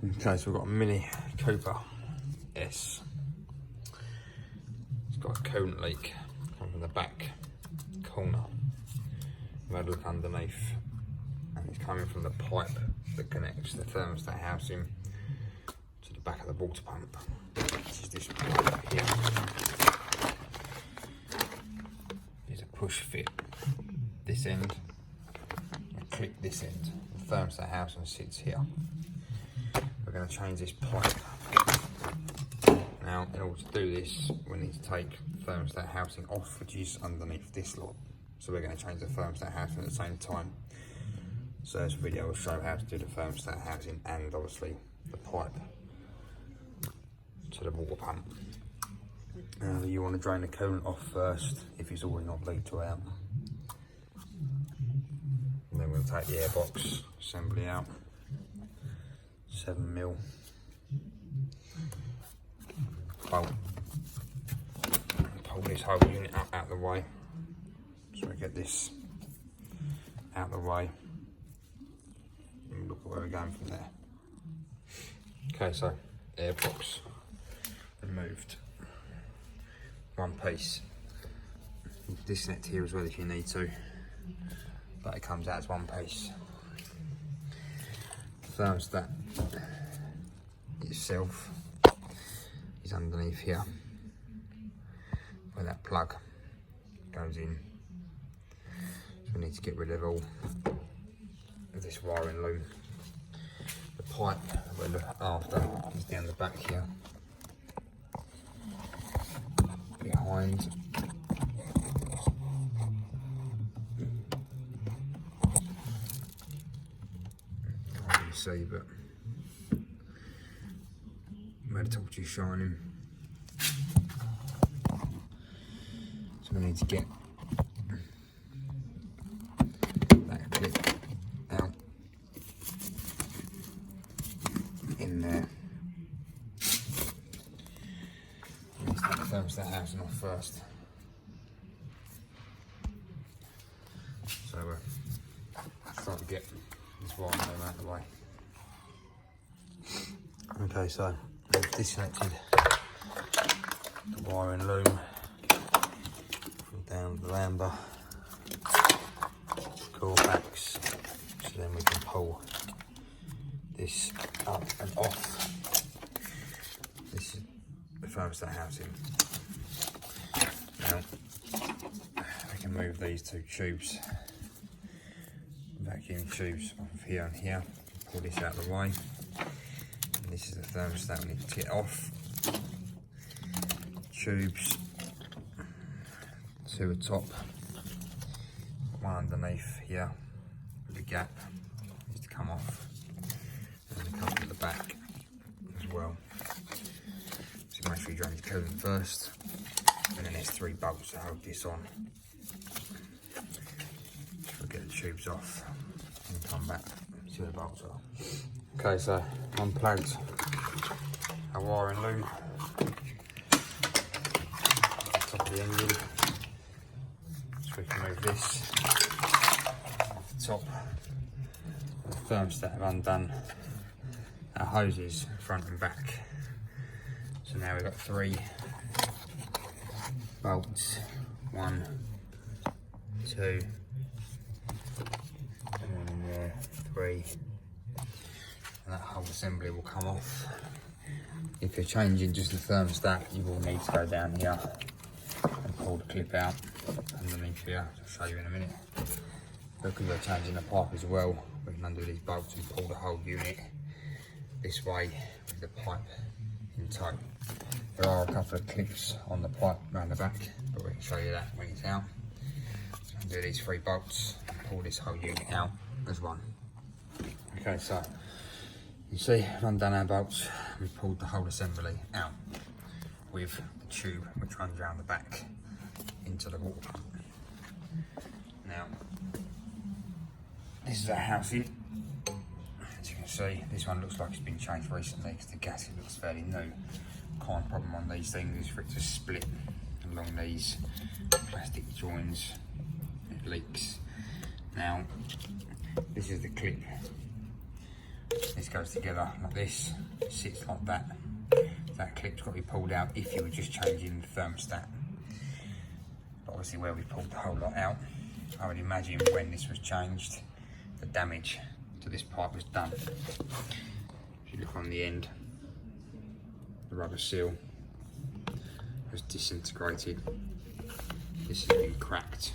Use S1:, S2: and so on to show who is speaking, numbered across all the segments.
S1: Okay, so we've got a Mini Cooper S. It's got a coolant leak coming from the back corner. I've had a look underneath, and it's coming from the pipe that connects the thermostat housing to the back of the water pump, which is this pipe here. There's a push fit this end and clip this end. The thermostat housing sits here. We're going to change this pipe. Now, in order to do this, we need to take the thermostat housing off, which is underneath this lot. So we're going to change the thermostat housing at the same time. So this video will show how to do the thermostat housing and obviously the pipe to the water pump. You want to drain the coolant off first if it's already not leaked out. And then we'll take the airbox assembly out. 7mm bolt. Pull this whole unit up out of the way. So we get this out of the way. And look at where we're going from there. Okay, so airbox removed. One piece. You can disconnect here as well if you need to, but it comes out as one piece. Thermostat itself is underneath here where that plug goes in. So we need to get rid of all of this wiring loom. The pipe we're looking after is down the back here, behind. See, but where the torch is shining, so we need to get that clip out in there. Let's take the thermostat housing off first. So we're starting to get this wiring loom out of the way. Okay, so I've disconnected the wiring loom from down the lambda core backs, so then we can pull this up and off. This is the thermostat housing. Now we can move these two tubes, vacuum tubes, off here and here. Pull this out of the way. This is the thermostat we need to get off. Tubes, two at top, one underneath here with a gap, needs to come off, and a couple at the back as well. So make sure you drain your coolant first, and then there's 3 bolts to hold this on. So we'll get the tubes off and come back, see where the bolts are. Okay, so unplugged our wiring loom, top of the engine, so we can move this off the top. The thermostat have undone our hoses front and back, so now we've got 3 bolts, 1, 2, and then in there 3. And that whole assembly will come off. If you're changing just the thermostat, you will need to go down here and pull the clip out underneath here. I'll show you in a minute. Because we're changing the pipe as well, we can undo these bolts and pull the whole unit this way with the pipe in tow. There are a couple of clips on the pipe around the back, but we can show you that when it's out. So undo these 3 bolts and pull this whole unit out as one. Okay, so you see, I've undone our bolts, we've pulled the whole assembly out with the tube which runs around the back into the water pump. Now, this is our housing. As you can see, this one looks like it's been changed recently because the gasket looks fairly new. Common problem on these things is for it to split along these plastic joins. It leaks. Now, this is the clip This goes together like this, sits like that. That clip's got to be pulled out if you were just changing the thermostat. But obviously where we pulled the whole lot out, I would imagine when this was changed, the damage to this pipe was done. If you look on the end, the rubber seal was disintegrated. This has been cracked.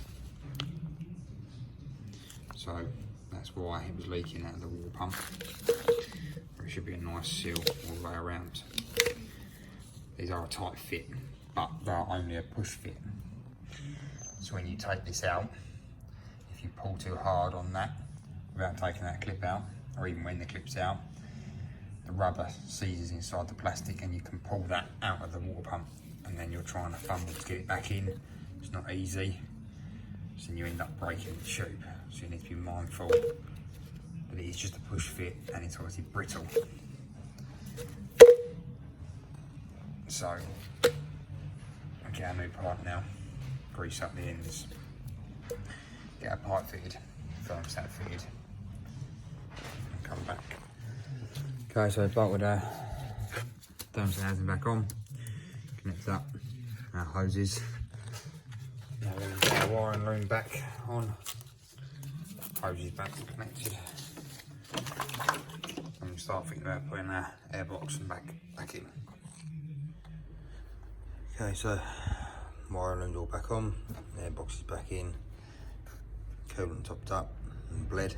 S1: So that's why it was leaking out of the water pump. There should be a nice seal all the way around. These are a tight fit, but they are only a push fit. So when you take this out, if you pull too hard on that without taking that clip out, or even when the clip's out, the rubber seizes inside the plastic and you can pull that out of the water pump, and then you're trying to fumble to get it back in. It's not easy, so you end up breaking the tube. So you need to be mindful that it is just a push fit and it's obviously brittle. So, I'll get our new pipe now, grease up the ends, get our pipe fitted, thermostat fitted, and come back. Okay, so bolted our thermostat housing back on, connect up our hoses. Now we're going to get our wiring loom back on, hoses back connected, and we'll start thinking about putting our airbox and back in. Okay, so wire loom's all back on, airbox is back in, coolant topped up and bled.